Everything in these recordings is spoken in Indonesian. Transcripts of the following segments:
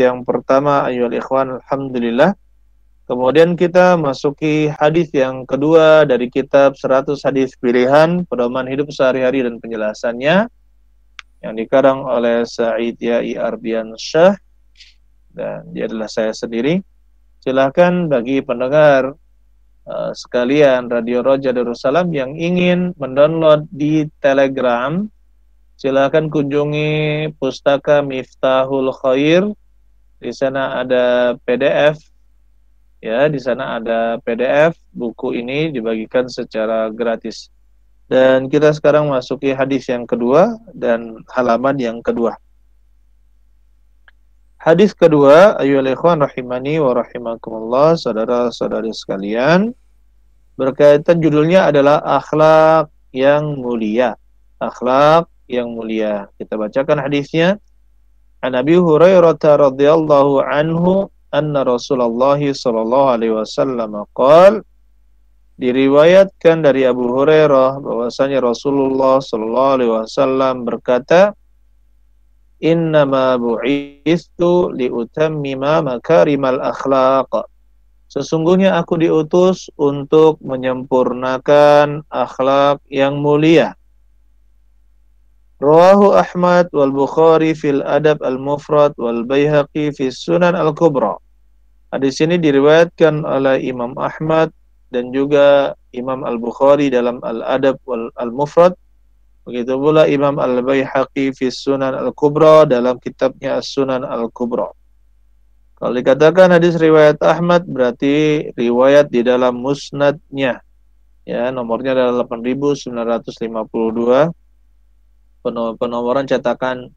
yang pertama, ayyuhal ikhwan, alhamdulillah. Kemudian kita masuki hadis yang kedua dari kitab 100 hadis pilihan pedoman hidup sehari-hari dan penjelasannya yang dikarang oleh Sa'id Ya'i Ardiansyah, dan dia adalah saya sendiri. Silahkan bagi pendengar sekalian Radio Roja Darussalam yang ingin mendownload di Telegram, silahkan kunjungi Pustaka Miftahul Khair. Di sana ada PDF. Ya, di sana ada PDF, buku ini dibagikan secara gratis. Dan kita sekarang masuki hadis yang kedua dan halaman yang kedua. Hadis kedua, ayyuhal ikhwan rahimani wa rahimakumullah, saudara-saudari sekalian, berkaitan judulnya adalah akhlak yang mulia. Akhlak yang mulia. Kita bacakan hadisnya. An Abi Hurairah radhiyallahu anhu anna Rasulullah sallallahu alaihi wasallam qaal, diriwayatkan dari Abu Hurairah bahwasanya Rasulullah sallallahu alaihi wasallam berkata, innama bu'istu liutammima makarimal akhlaq, sesungguhnya aku diutus untuk menyempurnakan akhlak yang mulia. Rawahu Ahmad wal Bukhari fil Adab al-Mufrad wal Baihaqi fis Sunan al-Kubra. Hadis ini diriwayatkan oleh Imam Ahmad dan juga Imam Al-Bukhari dalam Al-Adab wal Al-Mufrad. Begitu pula Imam Al-Baihaqi fis Sunan al-Kubra dalam kitabnya As-Sunan al-Kubra. Kalau dikatakan hadis riwayat Ahmad berarti riwayat di dalam musnadnya. Ya, nomornya adalah 8952. Penomoran cetakan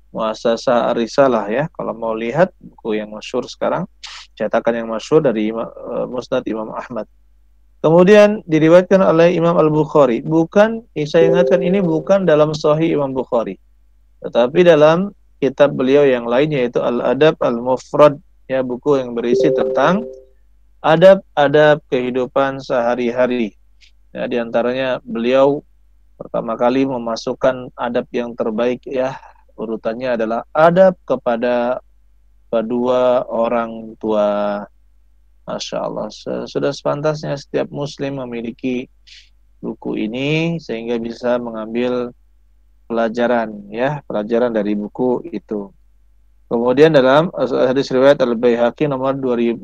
Muassasah Ar-Risalah ya. Kalau mau lihat buku yang masyhur sekarang, cetakan yang masyhur dari Musnad Imam Ahmad. Kemudian diriwayatkan oleh Imam Al-Bukhari. Bukan, saya ingatkan ini bukan dalam Sahih Imam Bukhari, tetapi dalam kitab beliau yang lain yaitu Al-Adab Al-Mufrad, ya, buku yang berisi tentang adab-adab kehidupan sehari-hari. Ya, di antaranya beliau pertama kali memasukkan adab yang terbaik, ya, urutannya adalah adab kepada kedua orang tua. Masya Allah, sudah sepantasnya setiap muslim memiliki buku ini sehingga bisa mengambil pelajaran, ya, pelajaran dari buku itu. Kemudian dalam hadis riwayat Al-Baihaqi nomor 21.301,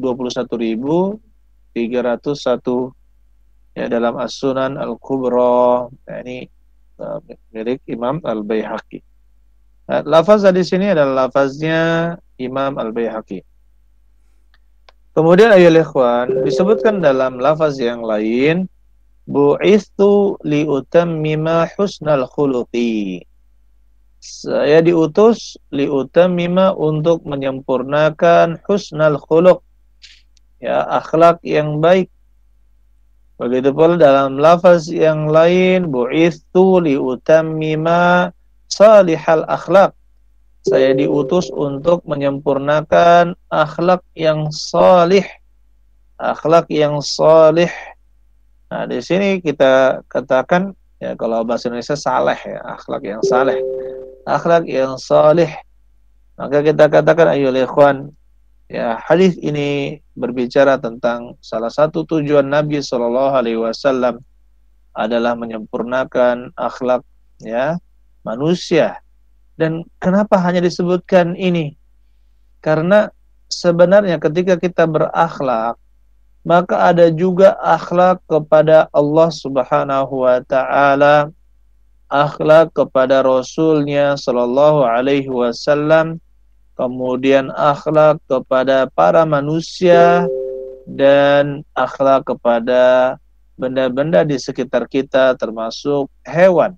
ya, dalam As-Sunan Al-Kubra, ya, ini milik Imam Al-Baihaqi. Nah, lafaz di sini adalah lafaznya Imam Al-Baihaqi. Kemudian ayyuhal ikhwan, disebutkan dalam lafaz yang lain, bu'istu liutammima husnal khuluqi. Saya diutus liutammima untuk menyempurnakan husnal khuluq, ya, akhlak yang baik. Begitu pula dalam lafaz yang lain, bu'istu liutammima salihal akhlak. Saya diutus untuk menyempurnakan akhlak yang salih. Akhlak yang salih. Nah, di sini kita katakan, ya, kalau bahasa Indonesia saleh, ya, akhlak yang saleh. Akhlak yang salih. Maka kita katakan ayyuhal ikhwan, ya, hadis ini berbicara tentang salah satu tujuan Nabi Shallallahu Alaihi Wasallam adalah menyempurnakan akhlak, ya, manusia. Dan kenapa hanya disebutkan ini? Karena sebenarnya ketika kita berakhlak, maka ada juga akhlak kepada Allah Subhanahu wa Ta'ala, akhlak kepada Rasulnya Shallallahu Alaihi Wasallam, kemudian akhlak kepada para manusia, dan akhlak kepada benda-benda di sekitar kita termasuk hewan.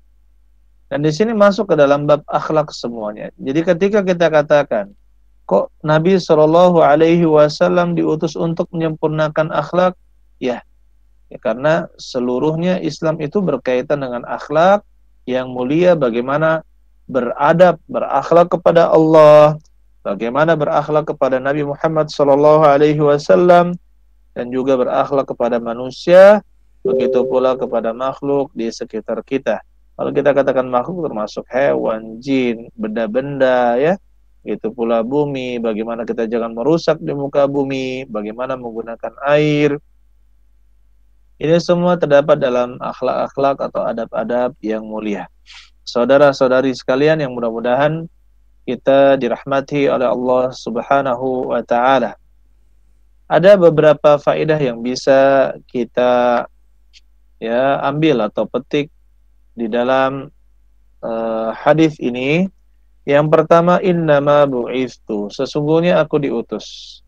Dan di sini masuk ke dalam bab akhlak semuanya. Jadi ketika kita katakan, kok Nabi Shallallahu Alaihi Wasallam diutus untuk menyempurnakan akhlak? Ya, karena seluruhnya Islam itu berkaitan dengan akhlak yang mulia, bagaimana beradab, berakhlak kepada Allah, bagaimana berakhlak kepada Nabi Muhammad Shallallahu Alaihi Wasallam, dan juga berakhlak kepada manusia, begitu pula kepada makhluk di sekitar kita. Kalau kita katakan makhluk termasuk hewan, jin, benda-benda, ya, itu pula bumi, bagaimana kita jangan merusak di muka bumi, bagaimana menggunakan air. Ini semua terdapat dalam akhlak-akhlak atau adab-adab yang mulia. Saudara-saudari sekalian yang mudah-mudahan kita dirahmati oleh Allah Subhanahu wa taala. Ada beberapa faedah yang bisa kita ambil atau petik di dalam hadis ini. Yang pertama, innama bu'ithu, sesungguhnya aku diutus.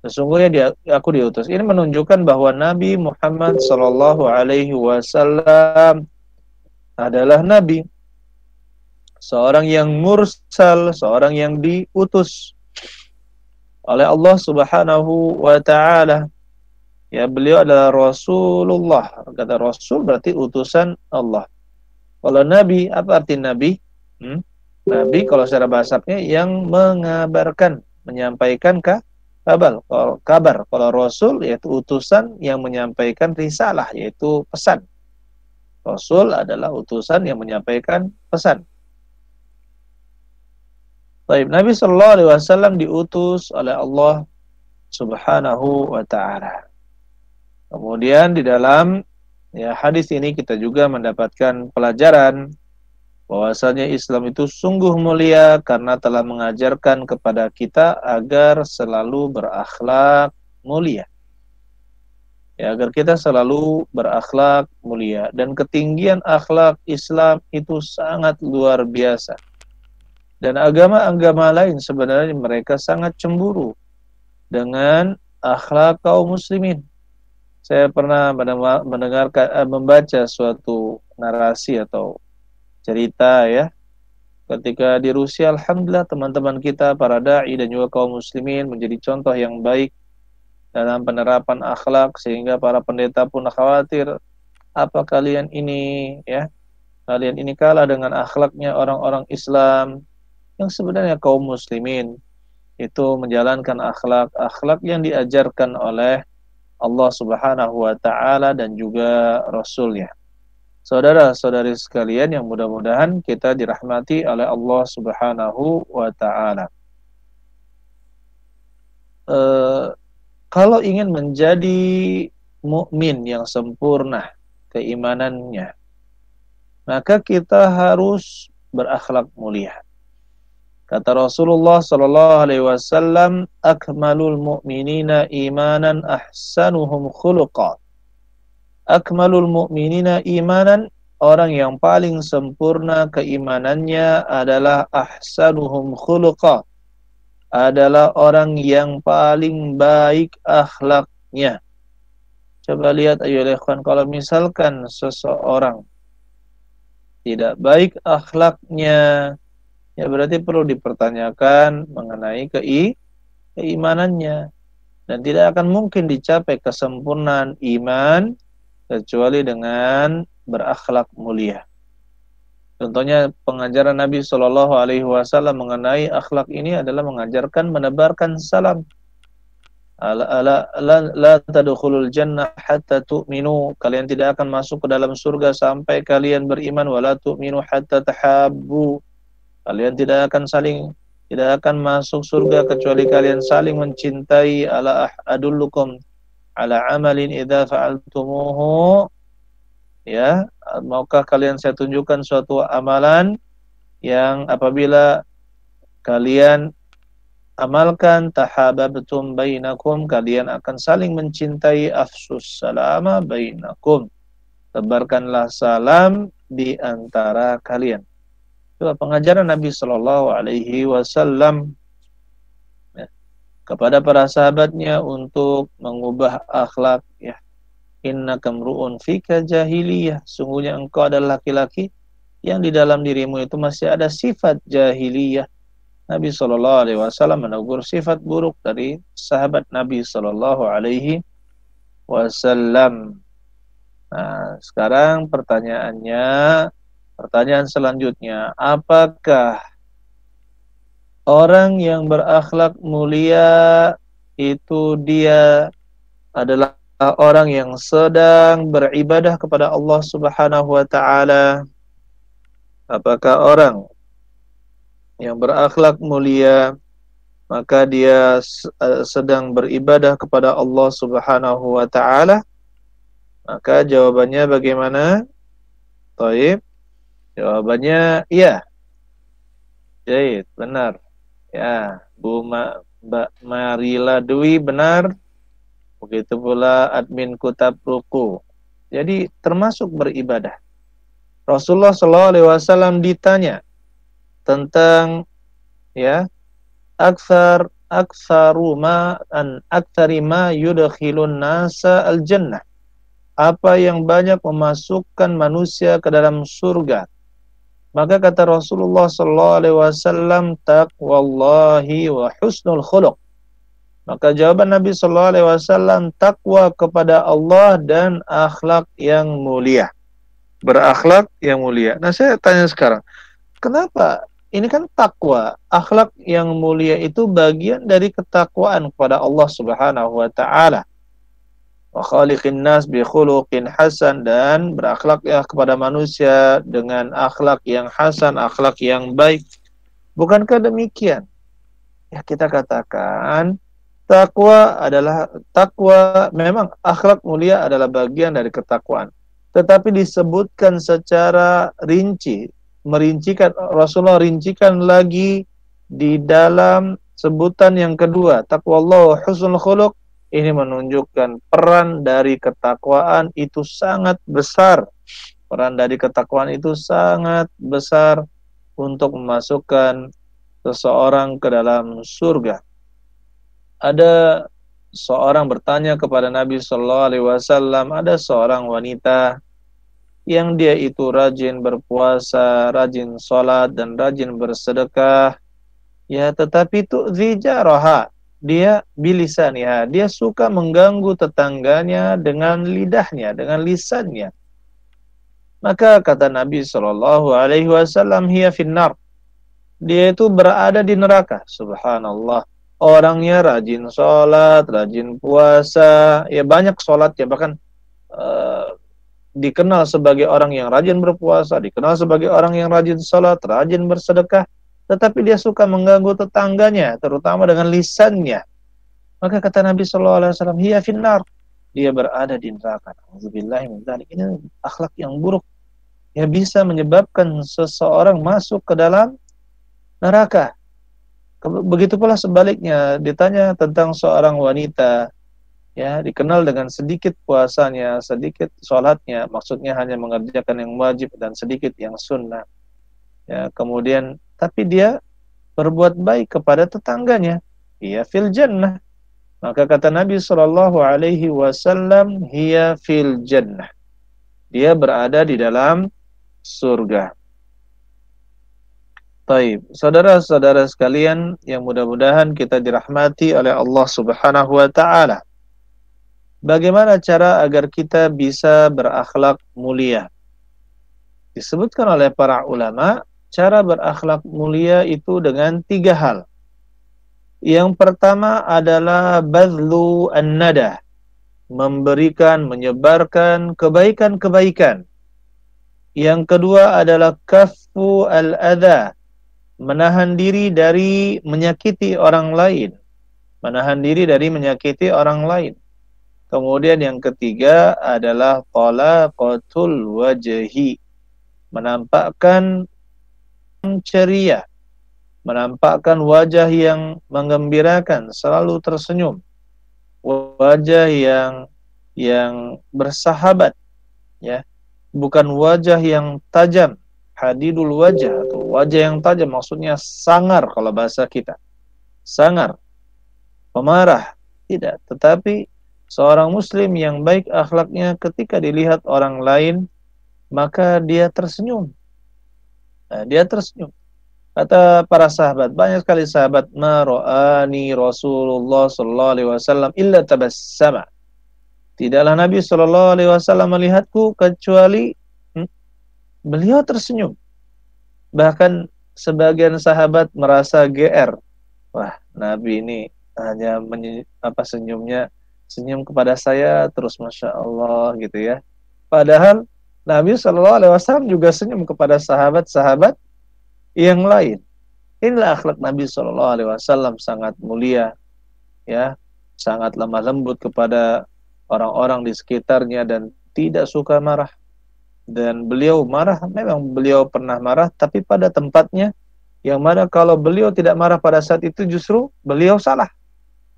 Sesungguhnya aku diutus. Ini menunjukkan bahwa Nabi Muhammad sallallahu alaihi wasallam adalah nabi, seorang yang mursal, seorang yang diutus oleh Allah Subhanahu wa taala. Ya, beliau adalah Rasulullah. Kata Rasul berarti utusan Allah. Kalau nabi, apa arti nabi? Nabi kalau secara bahasanya yang mengabarkan, menyampaikan kabar. Kalau Rasul yaitu utusan yang menyampaikan risalah, yaitu pesan. Rasul adalah utusan yang menyampaikan pesan. Baik, Nabi sallallahu alaihi wasallam diutus oleh Allah Subhanahu wa taala. Kemudian di dalam hadis ini kita juga mendapatkan pelajaran bahwasanya Islam itu sungguh mulia karena telah mengajarkan kepada kita agar selalu berakhlak mulia. Ya, agar kita selalu berakhlak mulia. Dan ketinggian akhlak Islam itu sangat luar biasa. Dan agama-agama lain sebenarnya mereka sangat cemburu dengan akhlak kaum muslimin. Saya pernah membaca suatu narasi atau cerita ketika di Rusia, alhamdulillah teman-teman kita para dai dan juga kaum muslimin menjadi contoh yang baik dalam penerapan akhlak, sehingga para pendeta pun khawatir, apa kalian ini kalah dengan akhlaknya orang-orang Islam yang sebenarnya kaum muslimin itu menjalankan akhlak yang diajarkan oleh Allah Subhanahu wa taala dan juga Rasulnya. Saudara-saudari sekalian yang mudah-mudahan kita dirahmati oleh Allah Subhanahu wa taala. Kalau ingin menjadi mukmin yang sempurna keimanannya, maka kita harus berakhlak mulia. Kata Rasulullah sallallahu alaihi wasallam, akmalul mu'minina imanan ahsanuhum khuluqan. Akmalul mu'minina imanan, orang yang paling sempurna keimanannya adalah ahsanuhum khuluqa, adalah orang yang paling baik akhlaknya. Coba lihat ayolah ikhwan, kalau misalkan seseorang tidak baik akhlaknya, ya berarti perlu dipertanyakan mengenai keimanannya. Dan tidak akan mungkin dicapai kesempurnaan iman kecuali dengan berakhlak mulia. Contohnya pengajaran Nabi Shallallahu Alaihi Wasallam mengenai akhlak ini adalah mengajarkan menebarkan salam. La tadkhulul jannah hatta tu'minu. Kalian tidak akan masuk ke dalam surga sampai kalian beriman. Wala tu'minu hatta tahabbu. Kalian tidak akan masuk surga kecuali kalian saling mencintai. Ala adullukum ala amalin idza fa'altumuhu, maukah kalian saya tunjukkan suatu amalan yang apabila kalian amalkan tahabbtum bainakum, kalian akan saling mencintai. Afsus salama bainakum, tebarkanlah salam di antara kalian. Itu pengajaran Nabi sallallahu alaihi wasallam kepada para sahabatnya untuk mengubah akhlak. Innaka mru'un fika jahiliyah, sungguhnya engkau adalah laki-laki yang di dalam dirimu itu masih ada sifat jahiliyah. Nabi sallallahu alaihi wasallam menegur sifat buruk dari sahabat Nabi sallallahu alaihi wasallam. Nah, sekarang pertanyaan selanjutnya, apakah orang yang berakhlak mulia itu dia adalah orang yang sedang beribadah kepada Allah Subhanahu wa taala? Apakah orang yang berakhlak mulia, maka dia sedang beribadah kepada Allah Subhanahu wa taala. Maka jawabannya bagaimana? Taib. Jawabannya iya. Jahit, benar. Ya, Mbak Marila Dwi benar. Begitu pula admin Kutab Ruku. Jadi termasuk beribadah. Rasulullah SAW ditanya tentang ya aktsari ma yudkhilun nasa al-jannah. Apa yang banyak memasukkan manusia ke dalam surga? Maka kata Rasulullah SAW, taqwallahi wa husnul khuluq. Maka jawaban Nabi SAW, takwa kepada Allah dan akhlak yang mulia. Berakhlak yang mulia. Nah, saya tanya sekarang, kenapa? Ini kan takwa, akhlak yang mulia itu bagian dari ketakwaan kepada Allah Subhanahu wa taala. Wa khaliqin nas bi khuluqin hasan, dan berakhlaklah kepada manusia dengan akhlak yang hasan, akhlak yang baik. Bukankah demikian? Ya, kita katakan takwa memang akhlak mulia adalah bagian dari ketakwaan. Tetapi disebutkan secara rinci, Rasulullah rincikan lagi di dalam sebutan yang kedua, taqwallahu husnul khuluq. Ini menunjukkan peran dari ketakwaan itu sangat besar. Peran dari ketakwaan itu sangat besar untuk memasukkan seseorang ke dalam surga. Ada seorang bertanya kepada Nabi Shallallahu Alaihi Wasallam, ada seorang wanita yang dia itu rajin berpuasa, rajin sholat, dan rajin bersedekah. Ya, tetapi itu zijaraha, dia bilisaniha, dia suka mengganggu tetangganya dengan lidahnya, dengan lisannya. Maka kata Nabi Shallallahu Alaihi Wasallam, hiya finnar, dia itu berada di neraka. Subhanallah. Orangnya rajin sholat, rajin puasa, ya banyak sholat ya, bahkan dikenal sebagai orang yang rajin berpuasa, dikenal sebagai orang yang rajin sholat, rajin bersedekah, tetapi dia suka mengganggu tetangganya, terutama dengan lisannya. Maka kata Nabi SAW, hiya finnar, dia berada di neraka. Alhamdulillah, ini akhlak yang buruk, ya bisa menyebabkan seseorang masuk ke dalam neraka. Begitu pula sebaliknya, ditanya tentang seorang wanita, ya dikenal dengan sedikit puasanya, sedikit sholatnya, maksudnya hanya mengerjakan yang wajib dan sedikit yang sunnah. Ya, kemudian tapi dia berbuat baik kepada tetangganya, hiya fil jannah. Maka kata Nabi Shallallahu Alaihi Wasallam, hiya fil jannah, dia berada di dalam surga. Baik, saudara-saudara sekalian yang mudah-mudahan kita dirahmati oleh Allah Subhanahu wa taala. Bagaimana cara agar kita bisa berakhlak mulia? Disebutkan oleh para ulama, cara berakhlak mulia itu dengan 3 hal. Yang pertama adalah badlu an-nada, memberikan, menyebarkan kebaikan-kebaikan. Yang kedua adalah kaffu al-adha, menahan diri dari menyakiti orang lain. Menahan diri dari menyakiti orang lain. Kemudian yang ketiga adalah talaqatul wajhi, menampakkan ceria, menampakkan wajah yang menggembirakan, selalu tersenyum. Wajah yang bersahabat, ya. Bukan wajah yang tajam, hadidul wajah, atau wajah yang tajam, maksudnya sangar kalau bahasa kita. Sangar, pemarah, tidak. Tetapi seorang muslim yang baik akhlaknya ketika dilihat orang lain, maka dia tersenyum. Nah, dia tersenyum. Kata para sahabat, banyak sekali sahabat, ma ra'ani Rasulullah sallallahu alaihi wasallam illa tabassama. Tidaklah Nabi sallallahu alaihi wasallam melihatku kecuali beliau tersenyum. Bahkan sebagian sahabat merasa GR. Wah, Nabi ini hanya senyum kepada saya terus, Masya Allah gitu ya. Padahal Nabi Shallallahu Alaihi Wasallam juga senyum kepada sahabat-sahabat yang lain. Inilah akhlak Nabi Shallallahu Alaihi Wasallam, sangat mulia, ya, sangat lemah lembut kepada orang-orang di sekitarnya dan tidak suka marah. Dan beliau marah, memang beliau pernah marah, tapi pada tempatnya, yang mana kalau beliau tidak marah pada saat itu justru beliau salah,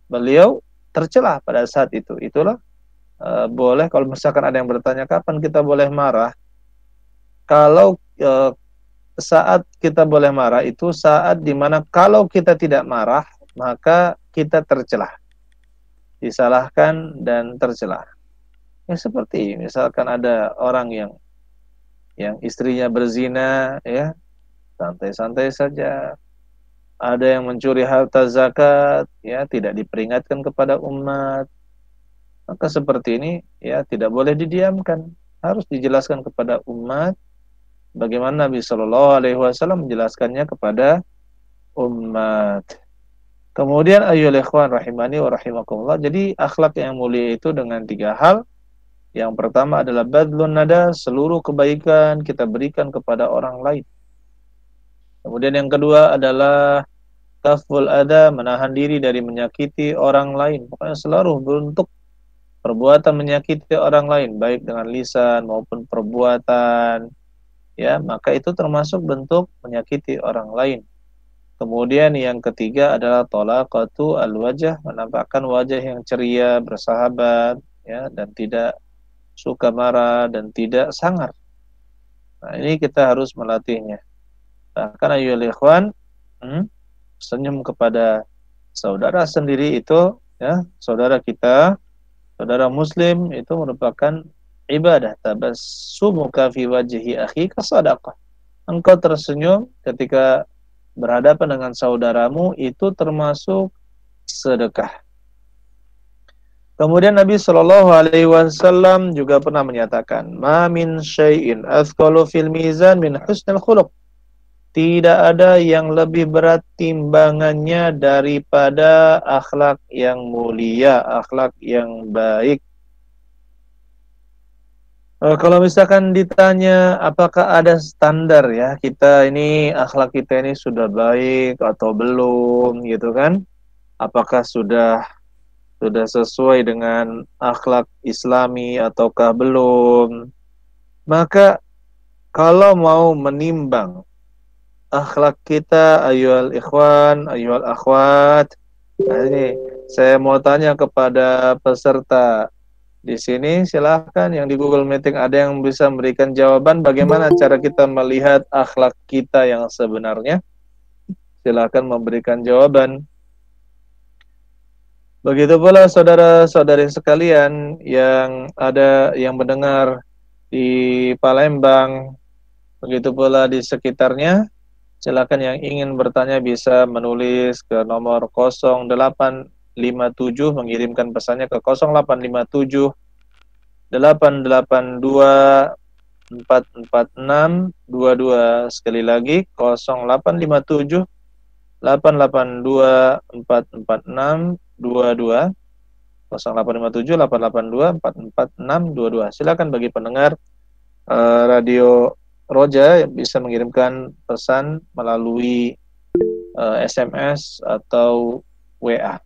beliau tercela pada saat itu. Itulah boleh kalau misalkan ada yang bertanya kapan kita boleh marah. Kalau saat kita boleh marah itu saat dimana kalau kita tidak marah maka kita tercela, disalahkan dan tercela. Ya seperti misalkan ada orang yang istrinya berzina, ya santai-santai saja. Ada yang mencuri harta zakat, ya tidak diperingatkan kepada umat. Maka seperti ini ya tidak boleh didiamkan, harus dijelaskan kepada umat bagaimana Nabi Shallallahu Alaihi Wasallam menjelaskannya kepada umat. Kemudian ayyuhal ikhwan rahimani wa rahimakumullah. Jadi akhlak yang mulia itu dengan tiga hal. Yang pertama adalah badlun nada, seluruh kebaikan kita berikan kepada orang lain. Kemudian yang kedua adalah kaful ada, menahan diri dari menyakiti orang lain. Pokoknya seluruh bentuk perbuatan menyakiti orang lain, baik dengan lisan maupun perbuatan, ya, maka itu termasuk bentuk menyakiti orang lain. Kemudian yang ketiga adalah tolaqatu al-wajah, menampakkan wajah yang ceria, bersahabat, ya, dan tidak suka marah dan tidak sangar. Nah, ini kita harus melatihnya. Bahkan ayyuhal ikhwan, senyum kepada saudara sendiri itu, ya, saudara kita, saudara muslim itu merupakan ibadah. Tabassumuka fi wajhi akhika shadaqah. Engkau tersenyum ketika berhadapan dengan saudaramu itu termasuk sedekah. Kemudian Nabi Shallallahu Alaihi Wasallam juga pernah menyatakan, "Ma min syai'in athqalu fil mizan min husnil khuluq." Tidak ada yang lebih berat timbangannya daripada akhlak yang mulia, akhlak yang baik. Kalau misalkan ditanya apakah ada standar ya kita ini akhlak kita ini sudah baik atau belum gitu kan? Apakah sudah sesuai dengan akhlak Islami ataukah belum? Maka kalau mau menimbang akhlak kita ayyuhal ikhwan, ayyuhal akhwat, nah ini saya mau tanya kepada peserta di sini, silahkan yang di Google Meeting ada yang bisa memberikan jawaban bagaimana cara kita melihat akhlak kita yang sebenarnya. Silahkan memberikan jawaban. Begitu pula saudara-saudari sekalian yang ada yang mendengar di Palembang, begitu pula di sekitarnya. Silakan yang ingin bertanya bisa menulis ke nomor 0857, mengirimkan pesannya ke 0857 882 446 22. Sekali lagi 0857 882 446 22, 0857 882 446 22. Silakan bagi pendengar Radio Roja yang bisa mengirimkan pesan melalui SMS atau WA.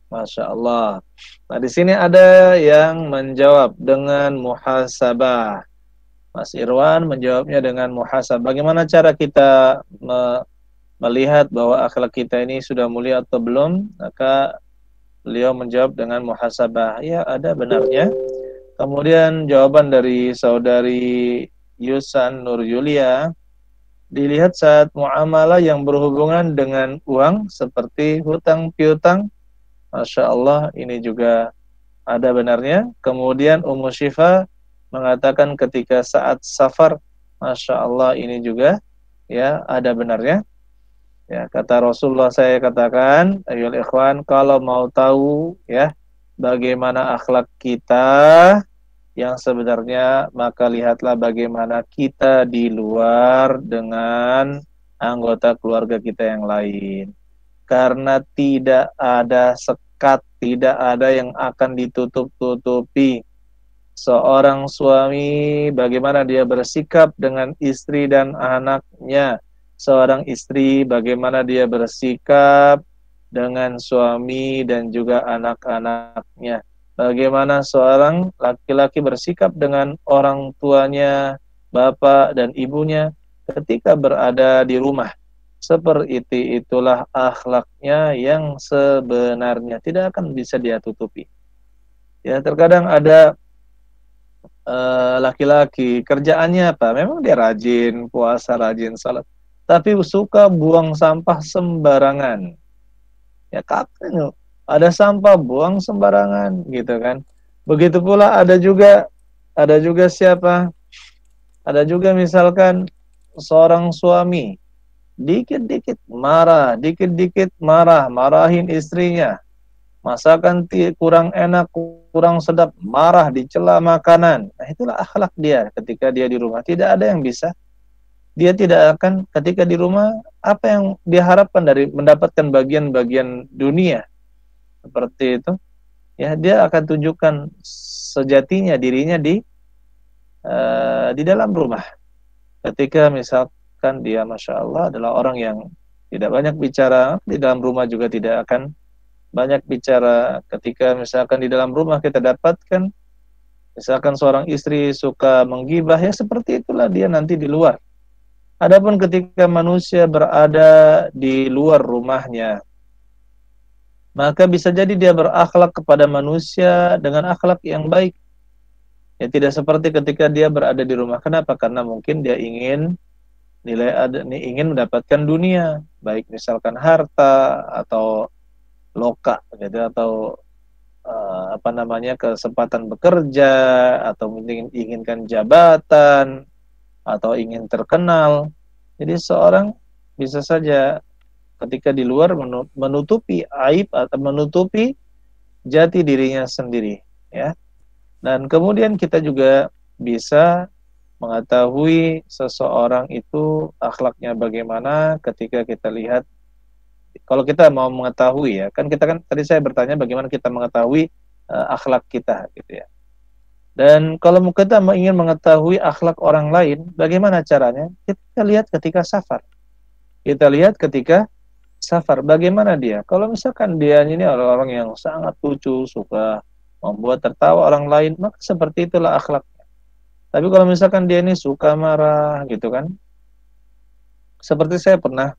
Masya Allah. Nah, di sini ada yang menjawab dengan muhasabah. Mas Irwan menjawabnya dengan muhasabah. Bagaimana cara kita melihat bahwa akhlak kita ini sudah mulia atau belum? Maka beliau menjawab dengan muhasabah. Ya, ada benarnya. Kemudian jawaban dari saudari Yusan Nur Yulia, dilihat saat muamalah yang berhubungan dengan uang seperti hutang piutang. Masya Allah, ini juga ada benarnya. Kemudian Ummu Syifa mengatakan ketika saat safar, Masya Allah, ini juga ya ada benarnya. Ya, kata Rasulullah, saya katakan, ayyuhal ikhwan, kalau mau tahu ya bagaimana akhlak kita yang sebenarnya, maka lihatlah bagaimana kita di luar dengan anggota keluarga kita yang lain. Karena tidak ada sekat, tidak ada yang akan ditutup-tutupi. Seorang suami bagaimana dia bersikap dengan istri dan anaknya, seorang istri, bagaimana dia bersikap dengan suami dan juga anak-anaknya. Bagaimana seorang laki-laki bersikap dengan orang tuanya, bapak dan ibunya ketika berada di rumah. Seperti itulah akhlaknya yang sebenarnya, tidak akan bisa dia tutupi. Ya, terkadang ada laki-laki kerjaannya apa? Memang dia rajin puasa, rajin salat, tapi suka buang sampah sembarangan. Ya kapan ada sampah buang sembarangan gitu kan. Begitu pula ada juga siapa? Ada juga misalkan seorang suami dikit-dikit marah, dikit-dikit marah, marahin istrinya. Masakan kurang enak, kurang sedap, marah, dicela makanan. Nah, itulah akhlak dia ketika dia di rumah. Tidak ada yang bisa. Dia tidak akan ketika di rumah apa yang dia harapkan dari mendapatkan bagian-bagian dunia seperti itu. Ya, dia akan tunjukkan sejatinya dirinya di dalam rumah. Ketika misalkan dia Masya Allah adalah orang yang tidak banyak bicara, di dalam rumah juga tidak akan banyak bicara. Ketika misalkan di dalam rumah kita dapatkan misalkan seorang istri suka menggibah, ya seperti itulah dia nanti di luar. Adapun ketika manusia berada di luar rumahnya, maka bisa jadi dia berakhlak kepada manusia dengan akhlak yang baik. Ya tidak seperti ketika dia berada di rumah. Kenapa? Karena mungkin dia ingin ingin mendapatkan dunia, baik misalkan harta atau loka gitu, atau apa namanya, kesempatan bekerja, atau mungkin inginkan jabatan atau ingin terkenal. Jadi seorang bisa saja ketika di luar menutupi aib atau menutupi jati dirinya sendiri, ya. Dan kemudian kita juga bisa mengetahui seseorang itu akhlaknya bagaimana ketika kita lihat. Kalau kita mau mengetahui, ya kan, kita kan tadi saya bertanya bagaimana kita mengetahui akhlak kita gitu ya. Dan kalau kita ingin mengetahui akhlak orang lain, bagaimana caranya? Kita lihat ketika safar. Kita lihat ketika safar, bagaimana dia. Kalau misalkan dia ini orang-orang yang sangat lucu, suka membuat tertawa orang lain, maka seperti itulah akhlaknya. Tapi kalau misalkan dia ini suka marah gitu kan, seperti saya pernah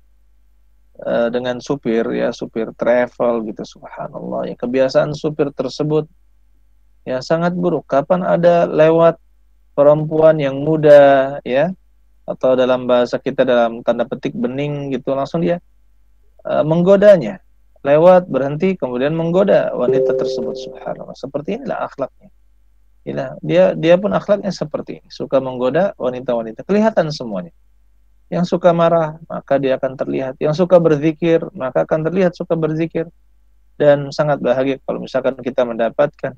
dengan supir, ya supir travel gitu, subhanallah, ya kebiasaan supir tersebut ya sangat buruk. Kapan ada lewat perempuan yang muda, ya, atau dalam bahasa kita dalam tanda petik bening gitu, langsung dia menggodanya, lewat berhenti kemudian menggoda wanita tersebut, subhanallah. Seperti inilah akhlaknya. Inilah dia pun akhlaknya seperti ini, suka menggoda wanita-wanita, kelihatan semuanya. Yang suka marah, maka dia akan terlihat. Yang suka berzikir, maka akan terlihat suka berzikir. Dan sangat bahagia kalau misalkan kita mendapatkan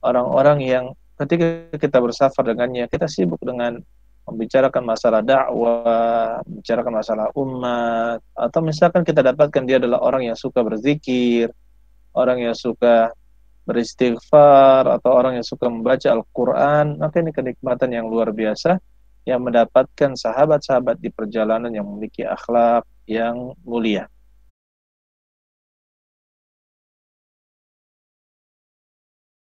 orang-orang yang ketika kita bersafar dengannya, kita sibuk dengan membicarakan masalah dakwah, membicarakan masalah umat, atau misalkan kita dapatkan dia adalah orang yang suka berzikir, orang yang suka beristighfar, atau orang yang suka membaca Al-Quran, maka ini kenikmatan yang luar biasa yang mendapatkan sahabat-sahabat di perjalanan yang memiliki akhlak yang mulia.